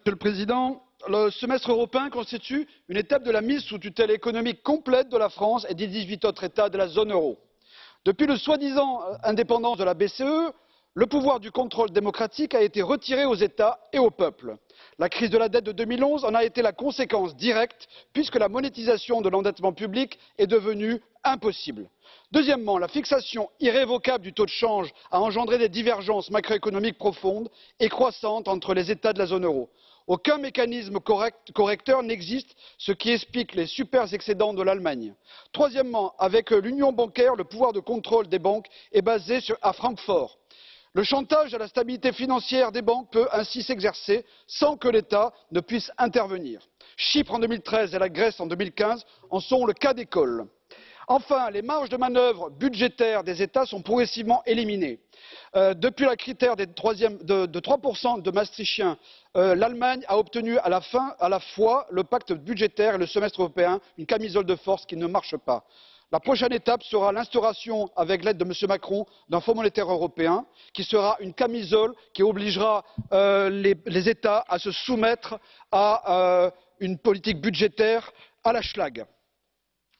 Monsieur le Président, le semestre européen constitue une étape de la mise sous tutelle économique complète de la France et des 18 autres États de la zone euro. Depuis le soi-disant indépendance de la BCE, le pouvoir du contrôle démocratique a été retiré aux États et aux peuples. La crise de la dette de 2011 en a été la conséquence directe, puisque la monétisation de l'endettement public est devenue impossible. Deuxièmement, la fixation irrévocable du taux de change a engendré des divergences macroéconomiques profondes et croissantes entre les États de la zone euro. Aucun mécanisme correcteur n'existe, ce qui explique les super excédents de l'Allemagne. Troisièmement, avec l'union bancaire, le pouvoir de contrôle des banques est basé à Francfort. Le chantage à la stabilité financière des banques peut ainsi s'exercer sans que l'État ne puisse intervenir. Chypre en 2013 et la Grèce en 2015 en sont le cas d'école. Enfin, les marges de manœuvre budgétaires des États sont progressivement éliminées. Depuis le critère de 3% de Maastrichtien, l'Allemagne a obtenu à la fois le pacte budgétaire et le semestre européen, une camisole de force qui ne marche pas. La prochaine étape sera l'instauration, avec l'aide de M. Macron, d'un Fonds monétaire européen, qui sera une camisole qui obligera les États à se soumettre à une politique budgétaire à la Schlague.